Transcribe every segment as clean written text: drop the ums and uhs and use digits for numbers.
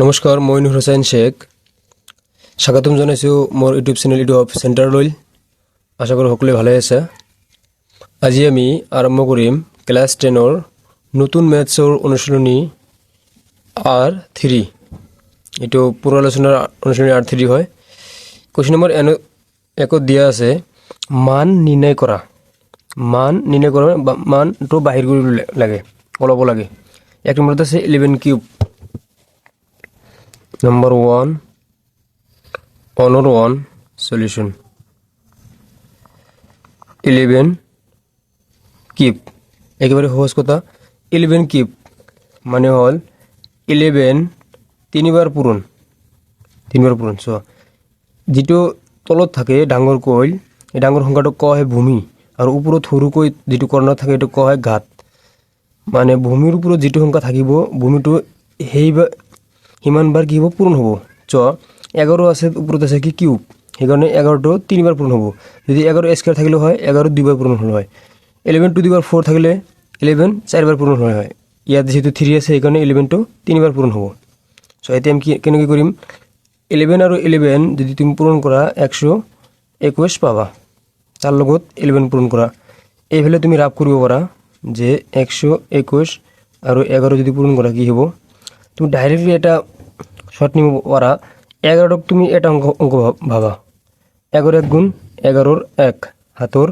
নমস্কাৰ, মই নুৰ হুছেইন শেখ। স্বাগতম জনাইছোঁ মোৰ ইউটিউব চেনেল ইউটিউব চেণ্টাৰলৈ। আশা কৰোঁ সকলোৱে ভালে আছে। আজি আমি আৰম্ভ কৰিম ক্লাছ 10ৰ নতুন মেথছৰ অনুশীলনী R3। এইটো পূৰ্বালোচনাৰ অনুশীলনী R3 হয়। কুৱেশ্যন নম্বৰ একত দিয়া আছে মান নিৰ্ণয় কৰা। মানটো বাহিৰ কৰিব লাগে, ওলাব লাগে। এক নম্বৰত আছে 11 cube. Number 1, honor 1 solution 11 cube. একেবারে সহজ কথা। 11 কিউব মানে হল 11 তিনিবাৰ পূৰণ। চোৱা, যিটো তলত থাকে ডাঙৰ কইল, এই ডাঙৰ সংখ্যাটো কোৱা হয় ভূমি, আৰু ওপৰত সৰুকৈ যিটো কৰ্ণত থাকে এইটো কোৱা হয় ঘাত। মানে ভূমিৰ ওপৰত যিটো সংখ্যা থাকিব, ভূমিটো সিমানবাৰ কি হ'ব, পূৰণ হ'ব। চ' 11 আছে, ওপৰত আছে কি কিউব, সেইকাৰণে 11টো তিনিবাৰ পূৰণ হ'ব। যদি 11 স্কোয়াৰ থাকিলে হয় 11 দুইবাৰ পূৰণ হ'ল হয়। 11 টু দি পাৱাৰ 4 থাকিলে 11 চাৰিবাৰ পূৰণ হ'ল হয়। ইয়াত যিহেতু 3 আছে সেইকাৰণে 11টো তিনিবাৰ পূৰণ হ'ব। চ' এতিয়া আমি কেনেকৈ কৰিম, 11 আৰু 11 যদি তুমি পূৰণ কৰা 121 পাবা। তাৰ লগত 11 পূৰণ কৰা, এইফালে তুমি ৰাফ কৰিব পাৰা যে 121 আৰু 11 যদি পূৰণ কৰা কি হ'ব। তুমি ডাইৰেক্টলি এটা শর্ট নিব পারা। 11ক তুমি এটা অঙ্ক ভাবা, 11 এক গুণ 11 এক হাতর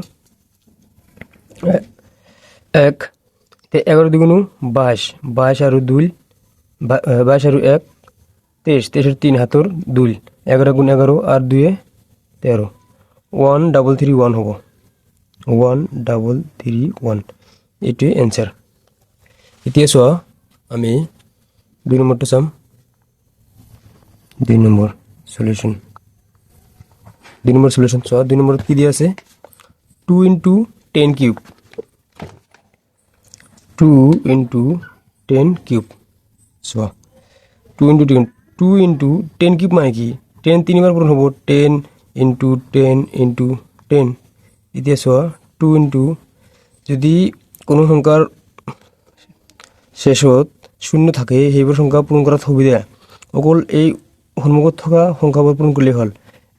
1, 11 দুগুণ 22, 22 আর 2, 22 আর 1 23, 23 3 হাতর 2, 11 গুণ 11 আর 2 13, 1331 হব। 1331 এটাই অ্যান্সার। এতিয়া চোৱা আমি 2 নম্বৰটো চাম। 2 নম্বৰ সলিউশন। 2 নম্বৰ সলিউশন চোৱা, 2 নম্বৰত কি দিয়া আছে 2 into 10 কিউব। 2 into 10 cube. চোৱা 2 into 10 কিউব মানে কি, 10 তিনিবাৰ পূৰণ হ'ব। 10 into 10 into 10। এতিয়া চোৱা 2 into, যদি কোনো সংখ্যাৰ শেষত শূন্য থাকে সেইবোৰ সংখ্যা পূৰণ কৰাত সুবিধা, অকল এই সন্মুখত থকা সংখ্যাবোৰ পূৰণ কৰিলে হ'ল।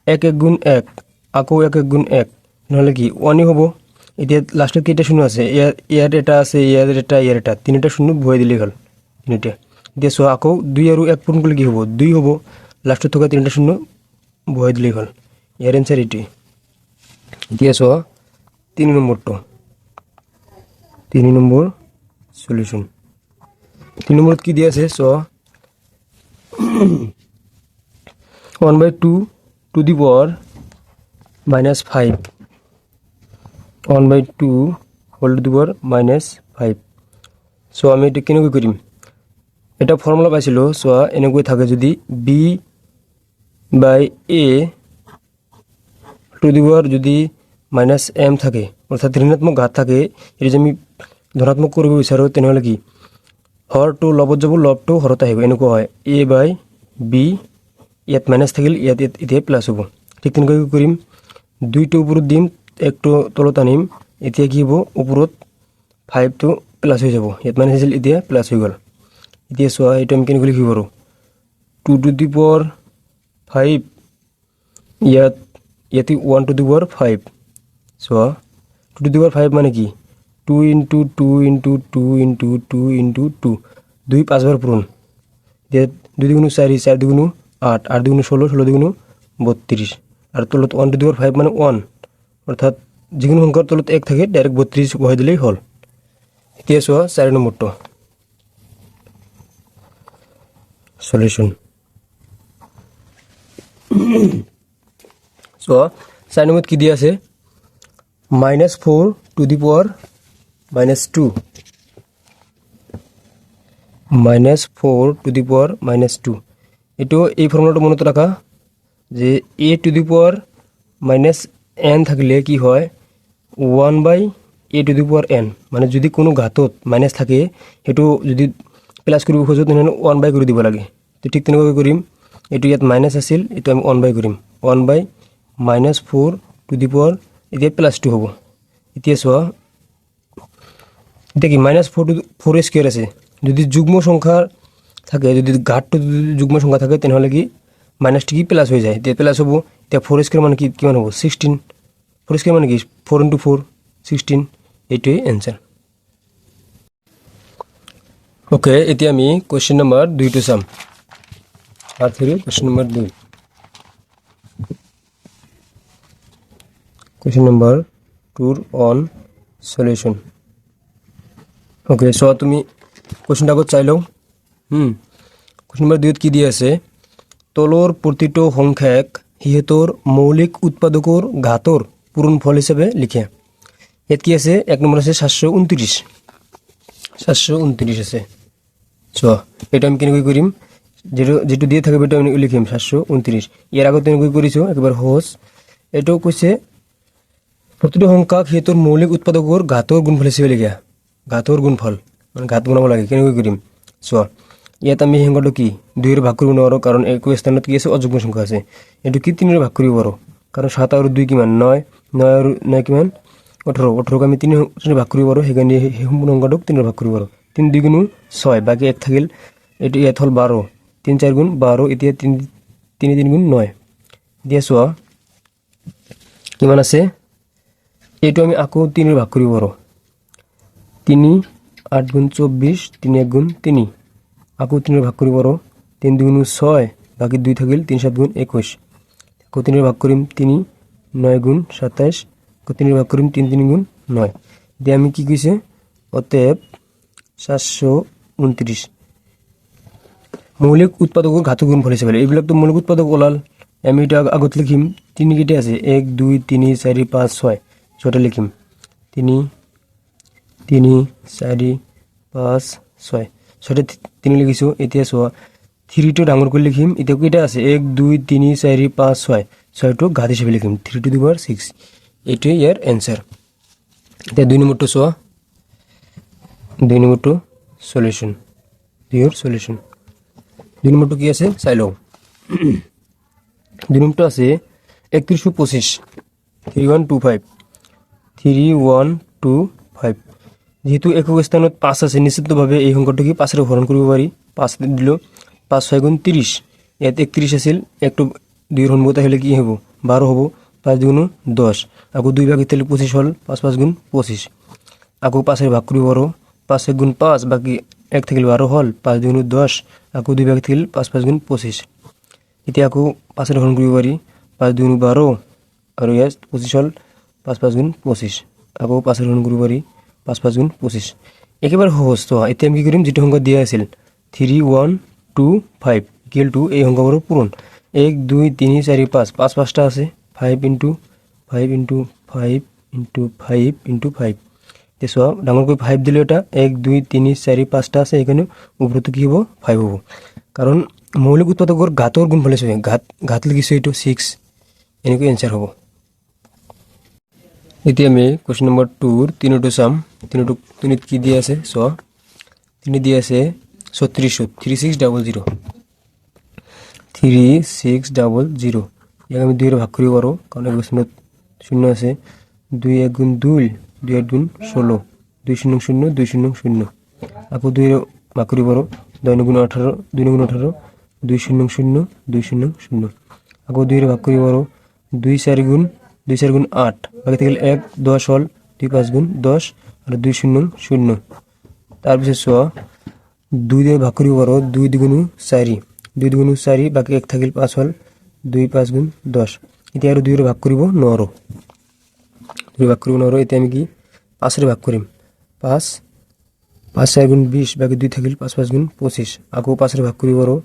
1 1 গুণ 1, আকৌ 1 1 গুণ 1, নহ'লে কি 1 হ'ব। এতিয়া লাষ্টত কেইটা শূন্য আছে, ইয়াত এটা আছে, ইয়াত এটা, তিনিটা শূন্য বহাই দিলেই হ'ল। তিনিটা। এতিয়া চোৱা আকৌ 2 আৰু 1 পূৰণ কৰিলে কি হ'ব, 2 হ'ব। লাষ্টত থকা তিনিটা শূন্য বহাই দিলেই হ'ল। ইয়াৰ এনচাৰ এইটোৱে। এতিয়া চোৱা 3 নম্বৰটো। 3 নম্বৰ সলিউশন। 3 নম্বৰত কি দিয়া আছে চোৱা 1/2 to the power -5, 1/2 whole to the power -5। So আমি এটা কেনেকৈ কৰিম, এটা ফৰ্মুলা পাইছিলোঁ। চোৱা এনেকৈ থাকে, যদি b/a to the power যদি -m থাকে, অৰ্থাৎ ঋণাত্মক ঘাত থাকে, এটা যদি আমি ধনাত্মক কৰিব বিচাৰোঁ তেনেহ'লে কি হৰটো লবত যাব, লবটো হৰত আহিব, এনেকুৱা হয়। a/b, ইয়াত মাইনাছ থাকিল, ইয়াত এতিয়া প্লাছ হ'ব। ঠিক তেনেকৈ কৰিম, 2টো ওপৰত দিম, 1টো তলত আনিম। এতিয়া কি হ'ব, ওপৰত 5টো প্লাছ হৈ যাব, ইয়াত মাইনাছ আছিল এতিয়া প্লাছ হৈ গ'ল। এতিয়া চোৱা এইটো আমি কেনেকৈ লিখিব পাৰোঁ, 2 to the power 5, ইয়াতে 1 to the power 5। চোৱা 2 to the power 5 মানে কি 2 into 2 into 2 into 2 into 2, 2 5বাৰ পূৰণ। এতিয়া 2 দুগুণ 4, 4 দুগুণ 8, 8 দুগুণ 16, 16 দুগুণ 32, আৰু তলত 1 to the power 5 মানে 1, অৰ্থাৎ যিকোনো সংখ্যাৰ তলত 1 থাকে ডাইৰেক্ট 32 বহাই দিলেই হ'ল। এতিয়া চোৱা 4 নম্বৰটো সলিউশন। চোৱা 4 নম্বৰত কি দিয়া আছে -4 to the power -2, -4 to the power -2। এইটো এই ফৰ্মুলাটো মনত ৰাখা যে a to the power -n থাকিলে কি হয় 1/a to the power n, মানে যদি কোনো ঘাতত মাইনাছ থাকে সেইটো যদি প্লাছ কৰিব খোজো তেনেহ'লে 1/, কৰি দিব লাগে। তো ঠিক তেনেকৈ কৰিম, এইটো ইয়াত মাইনাছ আছিল, এইটো আমি 1/, কৰিম। 1/-4 to the power এতিয়া +2 হ'ব। এতিয়া চোৱা এতিয়া কি -4 to 4 স্কোয়াৰ আছে, যদি যুগ্ম সংখ্যাৰ থাকে, যদি ঘাটটো যদি যুগ্ম সংখ্যা থাকে তেনেহ'লে কি মাইনাছটো কি প্লাছ হৈ যায়, এতিয়া প্লাছ হ'ব। এতিয়া 4 স্কোৱাৰ মানে কি কিমান হ'ব 16, 4 স্কোৱাৰ মানে কি 4 × 4 16, এইটোৱেই এনচাৰ। ওকে, এতিয়া আমি কুৱেশ্যন নম্বৰ 2টো চাম। Part 3 question number 2। Question number 2ৰ অন সলিউশ্যন। ওকে, চ' তুমি কুৱেশ্যনটা আগত চাই লওঁ। কুৱেশ্যন নম্বৰ 2ত কি দিয়া আছে, তলৰ প্ৰতিটো সংখ্যাক সিহঁতৰ মৌলিক উৎপাদকৰ ঘাতৰ পূৰণফল হিচাপে লিখে। ইয়াত কি আছে, 1 নম্বৰ আছে 729, 729 আছে। চোৱা, এটা আমি কেনেকৈ কৰিম, যেটো দিয়ে থাকিব এটা আমি লিখিম 729। ইয়াৰ আগত তেনেকৈ কৰিছোঁ, একেবাৰে সহজ। এইটো কৈছে প্ৰতিটো সংখ্যাক সিহঁতৰ মৌলিক উৎপাদকৰ ঘাতৰ গুণফল হিচাপে লিখা, ঘাতৰ গুণফল মানে ঘাত বনাব লাগে। কেনেকৈ কৰিম চোৱা, ইয়াত আমি এই সংখ্যাটো কি 2ৰে ভাগ কৰিব নোৱাৰোঁ, কাৰণ একো স্থানত কি আছে অযুগ্ম সংখ্যা আছে। এইটো কি 3ৰে ভাগ কৰিব পাৰোঁ, কাৰণ 7 আৰু 2 কিমান 9, 9 আৰু 9 কিমান 18, 18ক আমি 3ৰে ভাগ কৰিব পাৰোঁ, সেইকাৰণে সেই সম্পূৰ্ণ সংখ্যাটোক 3ৰে ভাগ কৰিব পাৰোঁ। 3 2 গুণ 6, বাকী 1 থাকিল, এইটো ইয়াত হ'ল 12, 3 4 গুণ 12, এতিয়া 3 3 গুণ 9। এতিয়া চোৱা কিমান আছে, এইটো আমি আকৌ 3ৰে ভাগ কৰিব পাৰোঁ। 3 8 গুণ 24, 3 1 গুণ 3, আকৌ 3ৰে ভাগ কৰিব পাৰোঁ। 3 2 গুণ 6, বাকী 2 থাকিল, 3 7 গুণ 21, আকৌ 3ৰে ভাগ কৰিম। 3 9 গুণ 27, আকৌ 3ৰে ভাগ কৰিম। 3 3 গুণ 9। এতিয়া আমি কি কৈছে, অতএব 729 মৌলিক উৎপাদকৰ ঘাতৰ গুণফল হিচাপে। এইবিলাকতো মৌলিক উৎপাদক ওলাল, আমি এটা আগত লিখিম। 3 কেইটা আছে, 1 2 3 4 5 6, ছটা লিখিম। 3 3 4 5 6, ছটা 3 লিখিছোঁ। এতিয়া চোৱা 3টো ডাঙৰ কৰি লিখিম। এতিয়া কেইটা আছে, 1 2 3 4 5 6, 6টো ঘাত হিচাপে লিখিম, 3 টু দি পাৱাৰ 6। এইটোৱে ইয়াৰ এনচাৰ। এতিয়া 2 নম্বৰটো চোৱা, 2 নম্বৰটো সলিউশ্যন, 2ৰ সলিউশ্যন। 2 নম্বৰটো কি আছে চাই লওঁ। 2 নম্বৰটো আছে 3125, 3125, 3125। যেহেতু একক স্থানত 5 আছে, নিশ্চিতভাৱে এই সংখ্যাটো কি 5ৰে হৰণ কৰিব পাৰি। 5 দিলোঁ, 5 6 গুণ 30, ইয়াত 31 আছিল, একটো 2ৰ সন্মুখত আহিলে কি হ'ব 12 হ'ব। 5 2 গুণ 10, আকৌ 2 ভাগ ইত্যাদি 25 হ'ল, 5 5 গুণ 25, আকৌ 5ৰে ভাগ কৰিব পাৰোঁ। 5 1 গুণ 5, বাকী 1 থাকিল 12 হ'ল, 5 2 গুণ 10, আকৌ 2 ভাগ থাকিল 5 5 গুণ 25। এতিয়া আকৌ 5ৰে হৰণ কৰিব পাৰি। 5 2 গুণ 12, আৰু ইয়াত 25 হ'ল, 5 5 গুণ 25, আকৌ 5ৰে হৰণ কৰিব পাৰি। 5 5 গুণ 25, একেবাৰে সহজ। তো এতিয়া আমি কি কৰিম, যিটো সংখ্যা দিয়া আছিল 3125 ইকুৱেল টু এই সংখ্যাবোৰৰ পূৰণ 1 2 3 4 5, 5 5টা আছে, 5 ইনটু 5 ইনটু 5 ইনটু 5 ইনটু 5। এতিয়া চোৱা ডাঙৰকৈ 5 দিলে, এটা 1 2 3 4 5টা আছে, সেইকাৰণে ওপৰতো কি হ'ব 5 হ'ব, কাৰণ মৌলিক উৎপাদকৰ ঘাতৰ গুণফল হিচাপে ঘাত লিখিছোঁ, এইটো 6, এনেকৈ এনচাৰ হ'ব। এতিয়া আমি কুৱেশ্যন নম্বৰ 2ৰ 3টো চাম। 3ত কি দিয়া আছে চোৱা, 3 দিয়া আছে 3600, 3600, 3600। ইয়াক আমি 2ৰে ভাগ কৰিব পাৰোঁ, কাৰণ এক স্থানত 0 আছে। 2 1 গুণ 2, 2 8 গুণ 16, 2 0 0 2 0 0, আকৌ 2ৰে ভাগ কৰিব পাৰোঁ। 2 9 গুণ 18, 2 9 গুণ 18, 2 0 0 2 0 0, আকৌ 2ৰে ভাগ কৰিব পাৰোঁ। 2 4 গুণ 8, বাকী থাকিল 1 10 হ'ল, 2 5 গুণ 10, আৰু 2 0 0। তাৰপিছত চোৱা 2ৰে ভাগ কৰিব পাৰোঁ। 2 2 গুণ 4, 2 2 গুণ 4, বাকী 1 থাকিল 5 হ'ল, 2 5 গুণ 10। এতিয়া আৰু 2ৰে ভাগ কৰিব নোৱাৰোঁ, 2ৰে ভাগ কৰিব নোৱাৰোঁ। এতিয়া আমি কি 5ৰে ভাগ কৰিম। 5 4 গুণ 20, বাকী 2 থাকিল, 5 5 গুণ 25, আকৌ 5ৰে ভাগ কৰিব পাৰোঁ।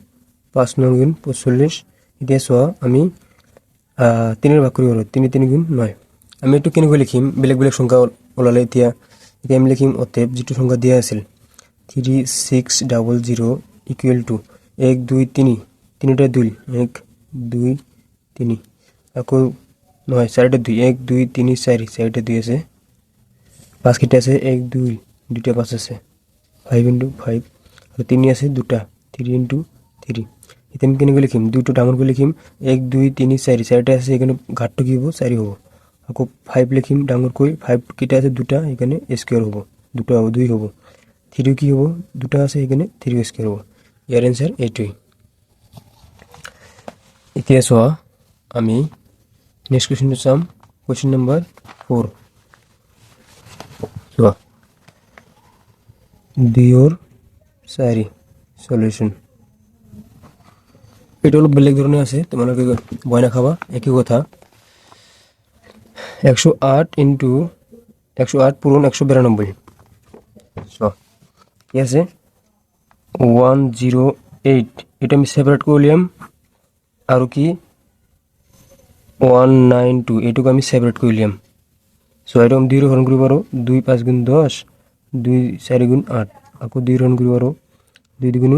5 9 গুণ 45। এতিয়া চোৱা আমি 3ৰে ভাগ কৰিব পাৰোঁ। 3 3 গুণ 9। আমি এইটো কেনেকৈ লিখিম, বেলেগ বেলেগ সংখ্যা ওলালে। এতিয়া আমি লিখিম, অতএব যিটো সংখ্যা দিয়া আছিল 3600 ইকুৱেল টু 1 2 3, 3টা 2, 1 2 3, আকৌ নহয় 4টা 2, 1 2 3 4, 4টা 2 আছে, 5 কেইটা আছে 1 2, 2টা 5 আছে, 5 ইনটু 5, আৰু 3 আছে 2টা, 3 ইনটু 3। এতিয়া আমি কেনেকৈ লিখিম, 2টো ডাঙৰকৈ লিখিম। 1 2 3 4, 4টা আছে, সেইকাৰণে ঘাতটো কি হ'ব 4 হ'ব। আকৌ 5 লিখিম ডাঙৰকৈ, 5 কেইটা আছে 2টা, সেইকাৰণে স্কুৱেৰ হ'ব, 2টা হ'ব 2 হ'ব। 3 কি হ'ব, 2টা আছে, সেইকাৰণে 3 স্কুৱেৰ হ'ব। ইয়াৰ অ্যান্সাৰ এইটুই। এতিয়া চোৱা আমি নেক্সট কুৱেশ্যনটো চাম। কুৱেশ্যন নম্বৰ 4 চোৱা 2/4 সলিউশন। এটা অলপ বেলেগ ধৰণে আছে, তোমালোকে ভয় নাখাবা, একই কথা। 108 পূৰণ 192 চোৱা কি আছে 108, এটা আমি সেপাৰেট কৰি উলিয়াম, আৰু কি 192 এইটোক আমি সেপাৰেট কৰি উলিয়াম। চোৱা এইটো আমি 2 হৰণ কৰিব পাৰোঁ, 2 5 গুণ 10, 2 4 গুণ 8, আকৌ 2 হৰণ কৰিব পাৰোঁ, 2 2 গুণ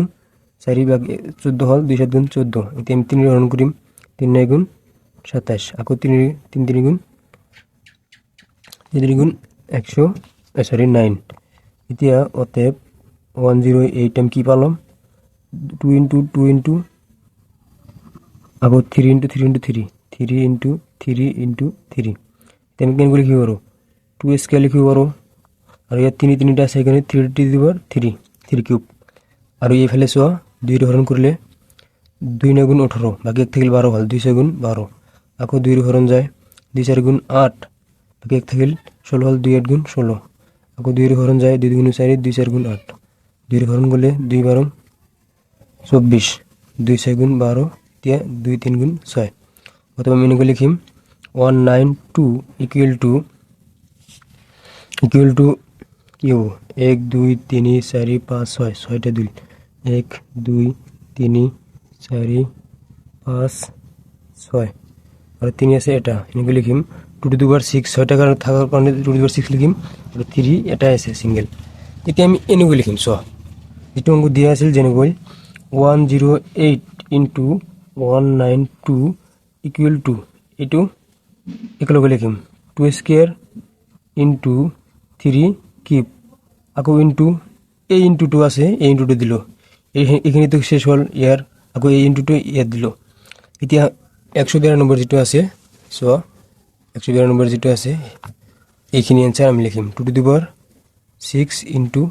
4 ভাগ 14 হ'ল, 2 7 গুণ 14। এতিয়া আমি 3 হৰণ কৰিম, 3 9 গুণ 27, আকৌ 3 3 গুণ 9। এতিয়া অতএব 108 আমি কি পালাম 2 into 2 into আকৌ 3 into 3 into 3, 3 into 3 into 3। এতিয়া আমি কেনেকৈ লিখিব পাৰোঁ 2 স্কোয়াৰ লিখিব পাৰোঁ, আৰু ইয়াত 3 3টা আছে সেইকাৰণে 3 to the power 3 কিউব। আৰু এইফালে চোৱা 2 হৰণ কৰিলে 2 9 গুণ 18 বাকি 1 থাকিল 12 হ'ল, 2 6 গুণ 12, আকৌ 2 হৰণ যায় 2 4 গুণ 8 বাকি 1 থাকিল 16 হ'ল, 2 8 গুণ 16, আকৌ 2 হৰণ যায় 2 গুণ 4 2 4 গুণ 8, 2 হৰণ গ'লে 2 12 24, 2 6 গুণ 12, এতিয়া 2 3 গুণ 6। অথবা আমি এনেকৈ লিখিম 192 ইকুৱেল টু কি হ'ব 1 2 3 4 5 6, 6টা 2, 1 2 3 4 5 6, আৰু 3 আছে এটা, এনেকৈ লিখিম 2 to the power 6, 6টা কারণে থাকার কারণে 2 to the power 6 লিখিম, আৰু 3 এটা আছে সিঙ্গেল। এতিয়া আমি এনেকৈ লিখিম চোৱা যেটো অংক দিয়া আছিল যেনেকৈ 108 into 192 ইকুৱেল টু এইটো একেলগে লিখিম 2 স্কোয়ার into 3 কিউব, আকৌ ইনটু এই ইনটু 2 আছে, এই ইনটু 2 দিলো, এইখিনিতো শেষ হ'ল ইয়াৰ, আকৌ এই ইনটু 2 ইয়াত দিলো। এতিয়া 192 যেটো আছে চোৱা 192 যেটো আছে এইখিনি এনসার আমি লিখিম 2 to the power 6 into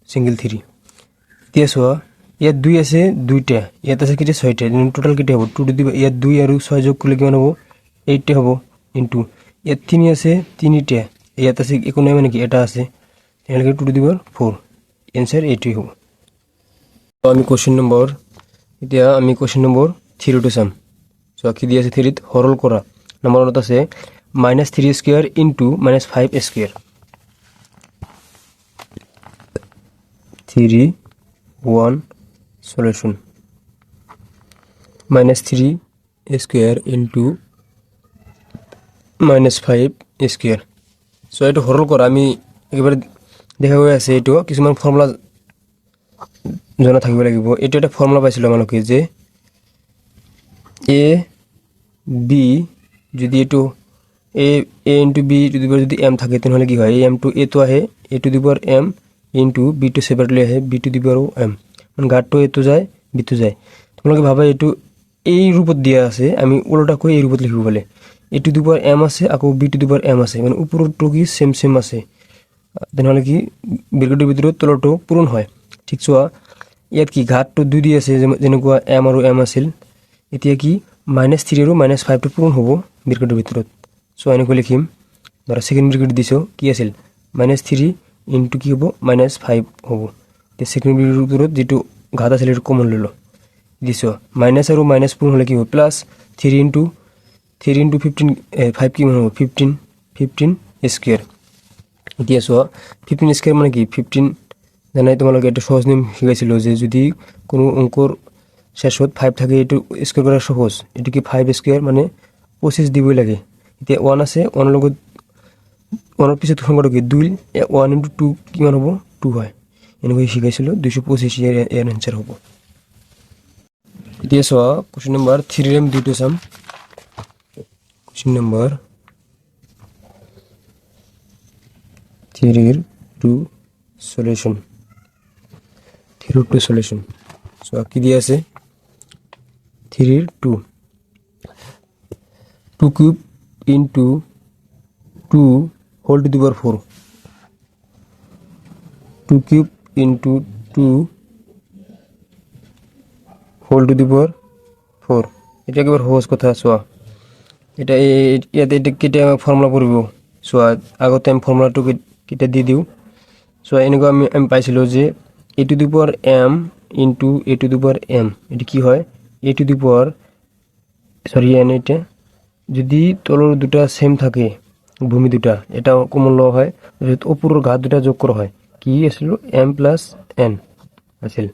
single 3। এতিয়া চোৱা ইয়াত 2 আছে 2টা, ইয়াত আছে কেইটা 6টা, টোটাল কেইটা হ'ব 2 to the power ইয়াত 2 আৰু 6 যোগ কৰিলে কিমান হ'ব 8টা হ'ব, ইনটু ইয়াত 3 আছে 3টা, ইয়াত আছে একো নাই মানে কি এটা আছে, এনেকৈ 2 to the power 4, এনসার এইটোই হ'ব। তো আমি কোশ্চেন নম্বৰ 3 টো চাম। চোৱা কি দিয়া আছে 3ত সৰল কৰা নম্বৰত আছে -3 square into -5 square, 3 1 solution -3 square into -5 square. So এটা সরল করা আমি একেবারে দেখা গৈ আছে, এইটো কিছুমান ফর্মুলা জানা থাকিব লাগিব। এটা একটা ফর্মুলা পাইছিল আমালোকে যে এ বি যদি এটো এ ইনটু বি টু দি পাওয়ার যদি এম থাকে তাহলে কি হয় এ এম টু এ তো আহে a to the power m into b to separately আহে b to the power m, মানে গাটো এ তো যায় বি তো যায়। তোমালোকে ভাবা এইটো এই রূপত দিয়া আছে, আমি উল্টাকৈ এই রূপত লিখিব বলে এ টু দি পাওয়ার এম আছে আকৌ b to the power m আছে, মানে উপৰটো কি সেম সেম আছে, তেনেহলে কি বিৰগটিৰ ভিতৰত তলটো পূৰণ হয়। ঠিক চোৱা ইয়াত কি ঘাতটো 2 দি আছে যেনেকুৱা এম আৰু এম আছিল, এতিয়া কি -3 আৰু -5টো পূৰণ হ'ব বিৰগটিৰ ভিতৰত। সো এনেকৈ লিখিম ধৰা সেকেন্ড বিৰগটি দিছো কি আছিল -3 ইনটু কি হ'ব -5 হ'ব। তে সেকেন্ড বিৰগটিৰ ভিতৰত যেটো ঘাত আছিল এটো কমন ললো দিছো, মাইনাস আৰু মাইনাস পূৰণ হলে কি হ'ব +3 ইনটু 15 5 কি হ'ব 15 স্কয়ার। এতিয়া চোৱা 15 স্কয়ার মানে কি 15 জানাই তোমালোকে এটা সহজ নিয়ম শিকাইছিল যে যদি কোনো অঙ্কৰ শেষত 5 থাকে এটো স্কয়ার করা সহজ, এটো কি 5 স্কয়ার মানে 25 দিবই লাগে। এতিয়া 1 আছে 1 লগত 1 পিছত সংখ্যাটো কি 2, 1 ইনটু 2 কিমান হ'ব 2 হয়, এনেকৈ শিকাইছিল 225 এর আনসার হ'ব। এতিয়া চোৱা কোশ্চেন নম্বৰ 3 ৰেম দুটো চাম। কোশ্চেন নম্বৰ 3 এর 2 সলিউশন 3 এর 2 সলিউশন। সো কি দিয়া আছে 3 এর 2 cube into 2 whole to the power 4, 2 cube into 2 whole to the power 4 এটা একেবারে সহজ কথা চোৱা এটা ইয়াতে এটা কেতিয়া ফৰ্মুলা পঢ়িব চোৱা আগতে আমি ফৰ্মুলাটো কেতিয়া দি দিওঁ চোৱা এনেকুৱা আমি পাইছিলোঁ যে a to the power m into a to the power m এটা কি হয় a to the power sorry n এটা যদি তলৰ দুটা সেম থাকে ভূমি দুটা এটা কমন লওয়া হয় ওপৰৰ ঘাত দুটা যোগ কৰা হয় কি আছিল m প্লাস n আছিল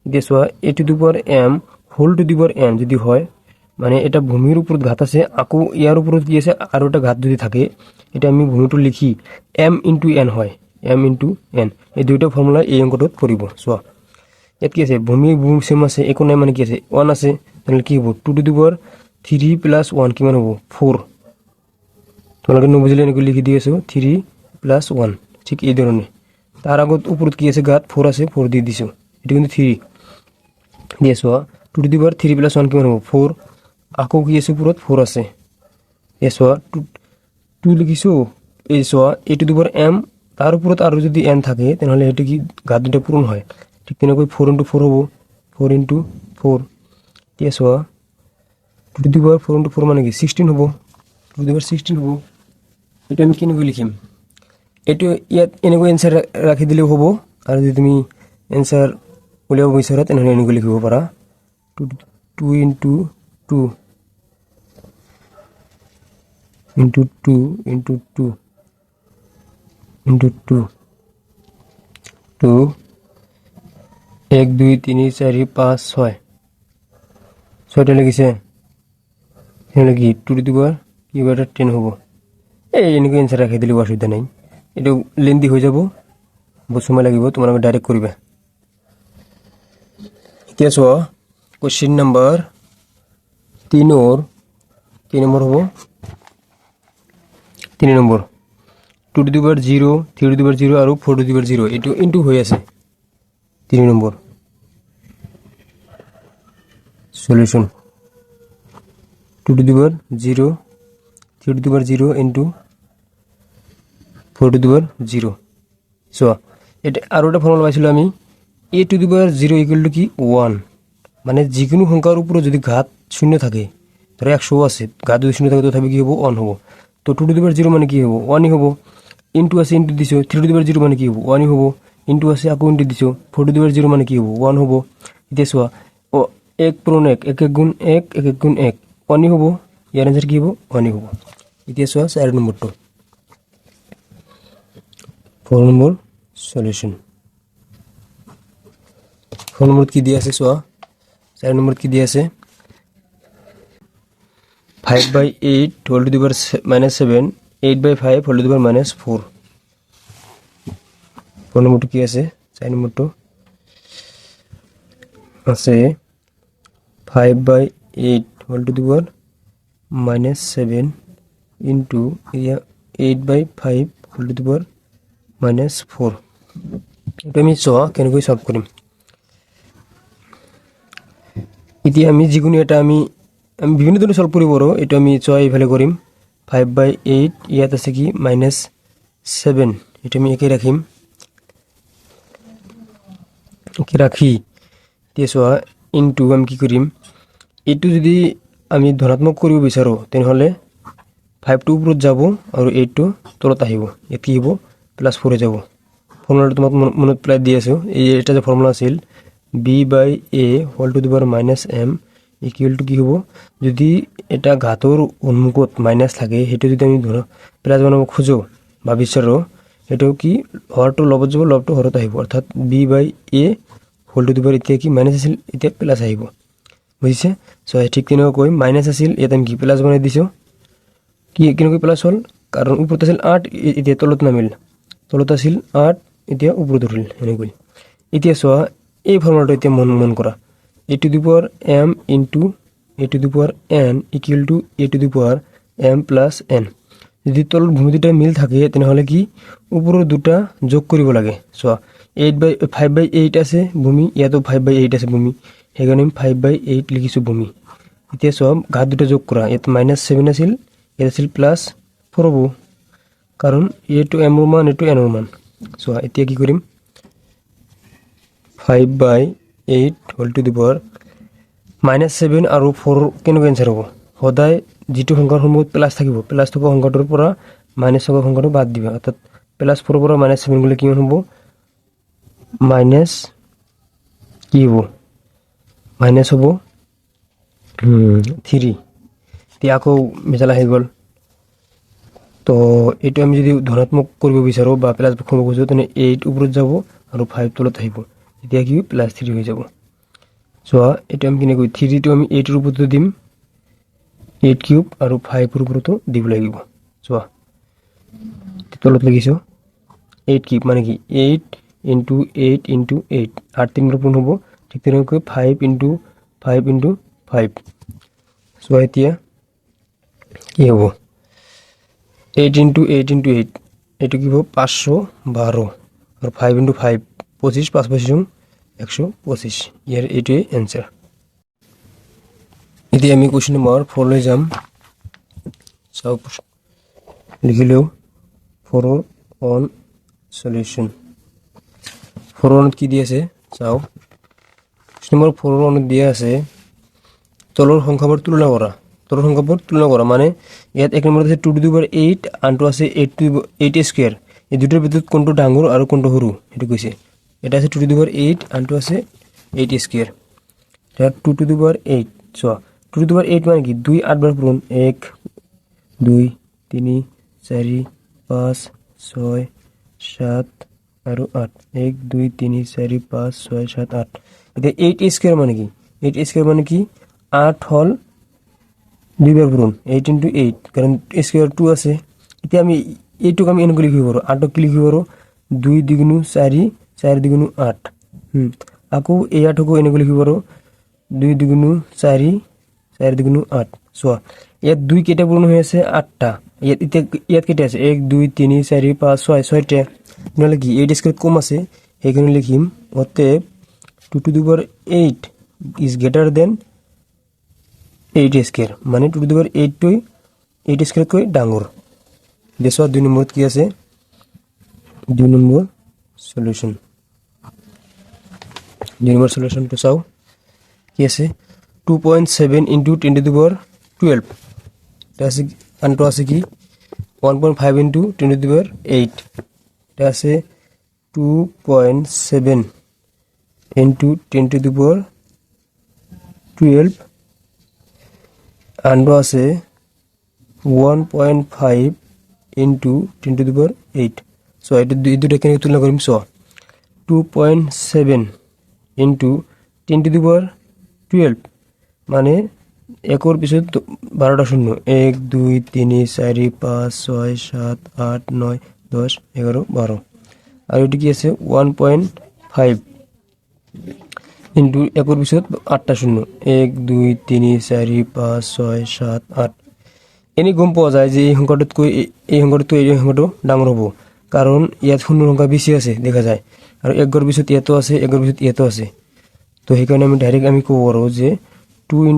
এতিয়া চোৱা a to the power m whole to the power n যদি হয় মানে এটা ভূমিৰ ওপৰত ঘাত আছে আকৌ ইয়াৰ ওপৰত কি আছে আৰু এটা ঘাত যদি থাকে এটা আমি ভূমিটো লিখি m ইনটু n হয় m ইনটু n এই দুইটা ফৰ্মুলা এই অংকটোত পৰিব চোৱা ইয়াত কি আছে ভূমি সেম আছে একো নাই মানে কি আছে 1 আছে তাহলে কি হ'ব 2 টু দি পাওয়ার 3 প্লাস 1 কিমান হ'ব 4 তোমালোকে নবুজিলে এনেকৈ লিখি দি আছো 3 প্লাস 1 ঠিক এই ধৰণে তাৰ আগত ওপৰত কি আছে ঘাত 4 আছে 4 দি দিছো এটা কিন্তু 3 দিয়ে চোৱা 2 টু দি পাওয়ার 3 প্লাস 1 কিমান হ'ব 4 আকৌ কি আছে ওপৰত 4 আছে এই চোৱা 2 লিখিছো এই চোৱা a to the power m তাৰ উপৰত আৰু যদি n থাকে তেনহলে এটো কি ঘাত দুটা পূৰণ হয় ঠিক তেনেকৈ 4 * 4 হ'ব 4 * 4 দিয়ে চোৱা 2 টু দি পাওয়ার 4 * 4 মানে কি 16 হ'ব 2 টু দি পাওয়ার 16 হ'ব এটা আমি কেনেকৈ লিখিম এটো ইয়াত এনেকৈ এনসার ৰাখি দিলেও হ'ব আৰু যদি তুমি এনসাৰ উলিয়াব বিচাৰা তেনহলে এনেকৈ লিখিব পাৰা 2 * 2 into 2 into 2 into 2 2 1 2 3 4 5 6 ছয়টা লিখিছে এখানে কি 2 টু দি পাওয়ার কি বাটা 10 হ'ব এই এনেকৈ এনসার ৰাখি দিলে অসুবিধা নাই এটা লেন্দি হৈ যাব বহুত সময় লাগিব তোমালোকে ডাইরেক্ট কৰিবা এতিয়া চোৱা কোশ্চেন নাম্বাৰ 3 নম্বৰ হ'ব 3 number 2 to the power 0 3 to the power 0 আৰু 4 টু দি পাওয়াৰ 0 এটো ইনটু হৈ আছে 3 number solution 2 to the power 0 3 to the power 0 into 4 to the power 0 so এটা আৰু এটা ফৰ্মুলা পাইছিলো আমি a to the power 0 equal to কি 1 মানে যিকোনো সংখ্যাৰ ওপৰত যদি ঘাত শূন্য থাকে ধৰা 100 আছে ঘাত যদি শূন্য থাকে তথাপি কি হ'ব 1 হ'ব তো 2 টু দি পাওয়ার 0 মানে কি হ'ব 1 ই হ'ব ইনটু আছে ইনটু দিছো 3 টু দি পাওয়ার 0 মানে কি হ'ব 1 ই হ'ব ইনটু আছে আকৌ ইনটু দিছো 4 টু দি পাওয়ার 0 মানে কি হ'ব 1 হ'ব এতিয়া চোৱা 1 পূৰণ 1 1 1 গুণ 1 1 1 গুণ 1 1 ই হ'ব ইয়াৰ আনসাৰ কি হ'ব 1 ই হ'ব এতিয়া চোৱা 4 নম্বৰটো 4 নম্বৰ সলিউশন 4 নম্বৰত কি দিয়া আছে চোৱা 4 নম্বৰত কি দিয়া আছে 5/8 whole to the power -7 8/5 whole to the power -4 4 নম্বৰটো কি আছে 4 নম্বৰটো আছে 5/8 whole to the power -7 into 8/5 whole to the power -4 এটা আমি চোৱা কেনেকৈ সলভ কৰিম এতিয়া আমি যিকোনো এটা আমি বিভিন্ন ধৰণে সলভ কৰিব পাৰো এটা আমি চোৱা ইফালে কৰিম 5/8 ইয়াত আছে কি -7 এটা আমি একে ৰাখিম একে ৰাখি তে চোৱা ইনটু আমি কি কৰিম এটো যদি আমি ধনাত্মক কৰিব বিচাৰো তেনহলে 5 টো ওপৰত যাব আৰু 8 টো তলত আহিব এত কি হ'ব +4 যাব ফৰ্মুলাটো তোমাক মনত প্লাই দি আছো এটা যে ফৰ্মুলা আছিল b/a whole to the power -m equal to কি হ'ব যদি এটা ঘাতৰ উন্মুখত মাইনাস থাকে হেতু যদি আমি ধৰা প্লাস বনাব খুজো বা বিচাৰো হেতু কি হৰটো লবত যাব লবটো হৰত আহিব অৰ্থাৎ b/a whole to the power এতিয়া কি মাইনাস আছিল এতিয়া প্লাস আহিব বুজিছে সো ঠিক তেনেকৈ কৈ মাইনাস আছিল এটা আমি কি প্লাস বনাই দিছো কি কেনেকৈ প্লাস হল কাৰণ ওপৰত আছিল 8 এতিয়া তলত নামিল তলত আছিল 8 এতিয়া ওপৰত উঠিল এনেকৈ এতিয়া সো এই ফৰ্মুলাটো এতিয়া মন কৰা a to the power m into a to the power n equal to a to the power m plus n যদি তলৰ ভূমি দুটা মিল থাকে তেনহলে কি ওপৰৰ দুটা যোগ কৰিব লাগে সো 5/8 আছে ভূমি ইয়াতো 5/8 আছে ভূমি হেগনে 5/8 লিখিছো ভূমি এতিয়া সব ঘাত দুটা যোগ কৰা এত -7 আছিল এত আছিল +4 হ'ব কাৰণ এটো m ৰ মান এটো n ৰ মান সো এতিয়া কি কৰিম 5/8 whole to the power -7 আৰু 4 কেনেকৈ এনচাৰ হ'ব সদায় যিটো সংখ্যাৰ সন্মুখত প্লাছ থাকিব প্লাছ থকা সংখ্যাটোৰ পৰা মাইনাছ থকা সংখ্যাটো বাদ দিবা অৰ্থাৎ +4 পৰা -7 গ'লে কিমান হ'ব মাইনাছ কি হ'ব মাইনাছ হ'ব 3 এতিয়া আকৌ মিছালা হৈ গ'ল তো এইটো আমি যদি ধনাত্মক কৰিব বিচাৰোঁ বা প্লাছ কৰিব খুজোঁ তেনে 8 ওপৰত যাব আৰু 5 তলত আহিব এতিয়া কি +3 হৈ যাব চোৱা এইটো আমি কেনেকৈ 3 টো আমি 8 ৰ ওপৰতো দিম 8 কিউব আৰু 5 ৰ ওপৰতো দিব লাগিব চোৱা তলত লিখিছোঁ 8 কিউব মানে কি 8 × 8 × 8 8 3 পূৰণ হ'ব ঠিক তেনেকৈ 5 × 5 × 5 চোৱা এতিয়া কি হ'ব 8 × 8 × 8 এইটো কি হ'ব 512 আৰু 5 × 5 25 5 25 125 ইয়াৰ এইটোৱে এনচাৰ এতিয়া আমি কুৱেশ্যন নম্বৰ 4 লৈ যাম চাওক লিখিলেও 4 অন সলিউশন 4 অনত কি দিয়া আছে চাও কুৱেশ্যন নম্বৰ 4 অনত দিয়া আছে তলৰ সংখ্যাবোৰ তুলনা কৰা মানে ইয়াত এক নম্বৰ আছে 2 টু দি পাৱাৰ 8 আনটো আছে 8 স্কয়াৰ এই দুটাৰ ভিতৰত কোনটো ডাঙৰ আৰু কোনটো সৰু এটো কৈছে এটা আছে 2 টু দি পাৱাৰ 8 আনটো আছে 8 স্কয়াৰ এটা 2 টু দি পাৱাৰ 8 চোৱা 2 টু দি পাৱাৰ 8 মানে কি 2 8 বাৰ পূৰণ 1 2 3 4 5 6 7 আৰু 8 1 2 3 4 5 6 7 8 এতিয়া 8 স্কয়াৰ মানে কি 8 স্কয়াৰ মানে কি 8 হল 2 বাৰ পূৰণ 8 × 8 কাৰণ স্কয়াৰ 2 আছে এতিয়া আমি এইটোক আমি এনেকৈ লিখিব পাৰো 8ক কি লিখিব পাৰো 2 2 4 4 2 8 আকৌ এই 8কো এনেকৈ লিখিব পাৰো 2 2 4 4 2 8 চোৱা ইয়াত 2 কেইটা পূৰণ হৈ আছে 8টা ইয়াত কেইটা আছে 1 2 3 4 5 6 6টা নহলে কি 8 স্কয়াৰ কম আছে সেইকাৰণে লিখিম অতএব 2 to the power 8 is greater than 8 square মানে 2 টু দি পাৱাৰ 8 টো 8 স্কয়াৰ কৈ ডাঙৰ দেখো 2 নম্বৰত কি আছে 2 নম্বৰ সলিউশন 2 নম্বৰ সলিউশন তো চাও কি আছে 2.7 × 10 টু দি পাৱাৰ 12 এটা আছে আনটো আছে কি 1.5 × 10 টু দি পাৱাৰ 8 এটা আছে 2.7 × 10 টু দি পাৱাৰ 12 আনটো আছে 1.5 × 10 টু দি পাৱাৰ 8 সো এই দুটা কেনে তুলনা কৰিম সো 2.7 × 10 টু দি পাৱাৰ 12 মানে একৰ পিছত 12টা শূন্য 1 2 3 4 5 6 7 8 9 10 11 12 আৰু এটো কি আছে 1.5 ইনটু একৰ পিছত 8টা শূন্য 1 2 3 4 5 6 7 8 এনি গম পোৱা যায় যে এই সংখ্যাটোতকৈ এই সংখ্যাটো ডাঙৰ হ'ব কাৰণ ইয়াত শূন্য সংখ্যা বেছি আছে দেখা যায় আৰু একৰ পিছত ইয়াতো আছে একৰ পিছত ইয়াতো আছে তো সেইকাৰণে আমি ডাইৰেক্ট আমি ক'ব পাৰো যে 2 ×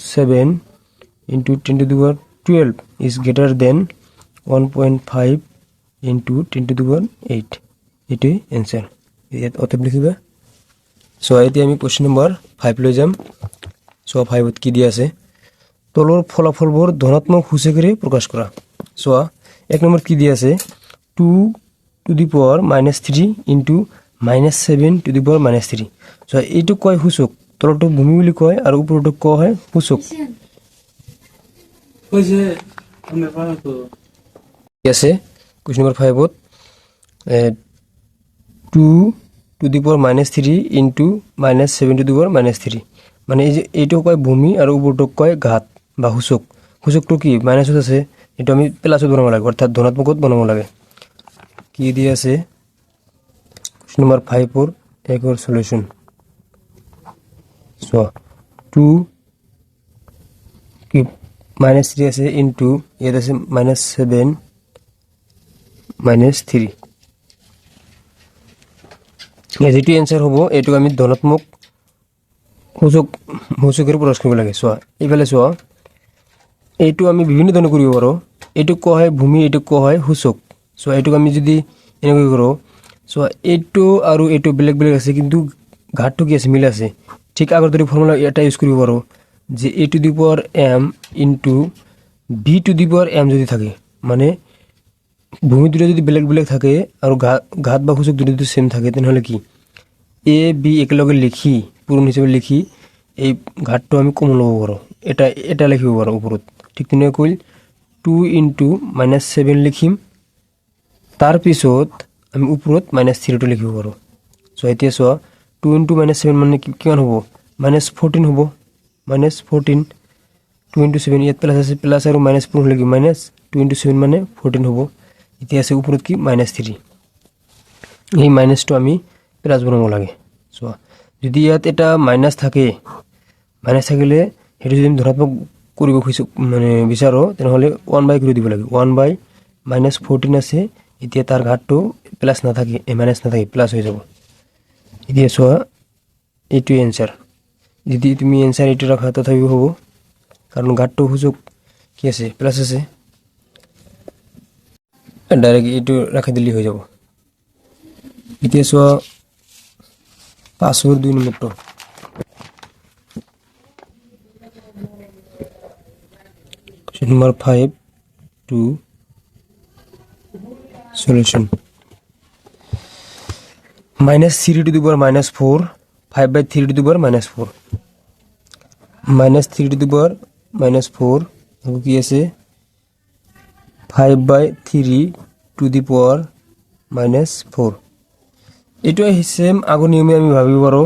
7 × 10 to the power 12 is greater than 1.5 × 10 to the power 8 এটোই आंसर ইয়াত অতএব লিখিবা সো এতিয়া আমি কোশ্চেন নম্বৰ 5 লৈ যাম সো 5 ত কি দিয়া আছে তলৰ ফলাফলবোৰ ধনাত্মক সূচকেৰে প্ৰকাশ কৰা সো এক নম্বৰ কি দিয়া আছে 2 to the power -3 × -7 two the power -3 so এইটো কয় সূচক তলটো ভূমি বুলি কয় আৰু ওপৰটো ক হয় সূচক কইছে আমি পাতো আছে question number 5 to 2 to the power -3 × -7 two the power -3 মানে এই যে এইটো কয় ভূমি আৰু ওপৰটো কয় ঘাত বা সূচক সূচকটো কি মাইনাসত আছে এটো আমি প্লাসত বনাব লাগে অর্থাৎ ধনাত্মকত বনাব লাগে কি দি আছে কোশ্চেন নম্বৰ 5 ৰ একৰ সলিউশন সো 2 কি -3 আছে ইনটু ইয়াত আছে -7 -3 এই যেটি आंसर হ'ব এটো আমি ধনাত্মক সূচকেৰ প্ৰকাশ কৰিব লাগে সো এইফালে সো এইটো আমি বিভিন্ন ধৰণে কৰিব পাৰো এইটো ক হয় ভূমি এইটো ক হয় সূচক সো এইটো আমি যদি এনেকৈ কৰো সো এইটো আৰু এইটো বেলেগ বেলেগ আছে কিন্তু ঘাটটো কি আছে মিল আছে ঠিক আগৰ দৰে ফৰ্মুলা এটা ইউজ কৰিব পাৰোঁ যে a to the power m into b two the power m যদি থাকে মানে ভূমি দুটা যদি বেলেগ বেলেগ থাকে আৰু ঘাত বা সূচক দুটা যদি সেম থাকে তেনেহ'লে কি a b একেলগে লিখি পূৰণ হিচাপে লিখি এই ঘাতটো আমি কমন ল'ব পাৰোঁ এটা লিখিব পাৰোঁ ওপৰত ঠিক তেনেকৈ 2 ইনটু -7 লিখিম তাৰপিছত আমি ওপৰত -3টো লিখিব পাৰোঁ সো এতিয়া চোৱা 2 ইনটু -7 মানে কিমান হ'ব -14 হ'ব -14 2 ইনটু 7 ইয়াত প্লাস আছে প্লাস আৰু মাইনাস পূৰণ হ'লে কি -2 ইনটু 7 মানে 14 হ'ব এতিয়া আছে ওপৰত কি -3 এই মাইনাসটো আমি প্লাস বনাব লাগে চোৱা যদি ইয়াত এটা মাইনাস থাকে মাইনাস থাকিলে হেতু যদি ধনাত্মক কৰিব খুজিছো মানে বিচাৰো তেনেহলে 1 বাই কৰি দিব লাগে 1 বাই -14 আছে এতিয়া তাৰ ঘাতটো প্লাস না থাকে মাইনাস না থাকে প্লাস হৈ যাব এতিয়া চোৱা এইটো এনসার যদি তুমি এনসার এইটো রাখা তথাপিও হ'ব কারণ ঘাতটো সুযোগ কি আছে প্লাস আছে ডাইরেক্ট এইটো রাখা দিলে হৈ যাব এতিয়া চোৱা 5 2 নম্বৰটো question number 5 to solution -3 to the power -4 5 by 3 to the power -4 -3 to the power -4 আৰু কি আছে 5 by 3 to the power -4 এটো হিসেম আগৰ নিয়মে আমি ভাবিব পাৰো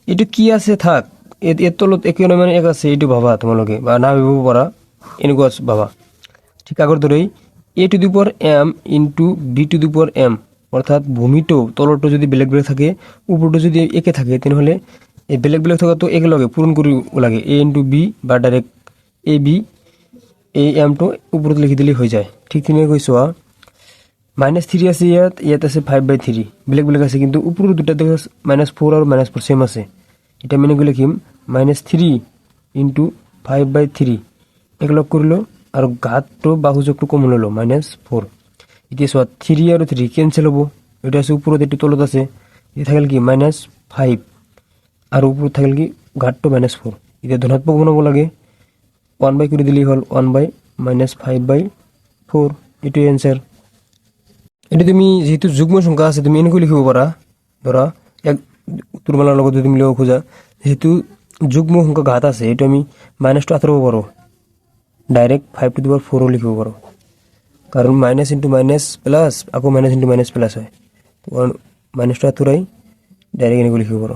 এটো কি আছে থাক এর তলত একই মানে এক আছে এটো ভাবা তোমালোকে বা না ভাবিব পাৰা এনেকুৱা ভাবা ঠিক আগৰ দৰেই a to the power m into b to the power m অর্থাৎ ভূমিটো তলটো যদি বেলেগ বেলেগ থাকে উপরটো যদি একে থাকে তেনেহলে এই বেলেগ বেলেগ থাকাটো একেলগে পূরণ কৰি লাগে a into b বা direct a b a m টো উপৰত লিখি দিলে হৈ যায় ঠিক তেনেকৈ কৈছোৱা -3 আছে ইয়াত আছে 5 by 3 বেলেগ বেলেগ আছে কিন্তু উপৰৰ দুটা দেখা -4 আৰু -4 সেম আছে এটা মানে লিখিম -3 into 5 by 3 একলগ কৰিলো আৰু ঘাতটো বাহুযোগটো কমন হলো -4 এতিয়া চোৱা 3 আৰু 3 কেনসেল হ'ব এটা আছে উপৰত এটো তলত আছে এই থাকিল কি -5 আৰু উপৰত থাকিল কি ঘাতটো -4 এতিয়া ধনাত্মক বনাব লাগে 1 বাই কৰি দিলি হল 1 বাই -5 বাই 4 এটো এনসাৰ এটো তুমি যেহেতু যুগ্ম সংখ্যা আছে তুমি এনেকৈ লিখিব পাৰা ধৰা এক তুলনাৰ লগত যদি মিলাব খোজা যেহেতু যুগ্ম সংখ্যা ঘাত আছে এটো আমি মাইনাসটো আঁতৰাব পাৰো ডাইৰেক্ট 5 to the power 4 লিখিব পাৰো কারণ মাইনাস ইনটু মাইনাস প্লাস আকৌ মাইনাস ইনটু মাইনাস প্লাস হয় তো মাইনাসটো আঁতৰাই ডাইৰেক্ট এনেকৈ লিখিব পাৰো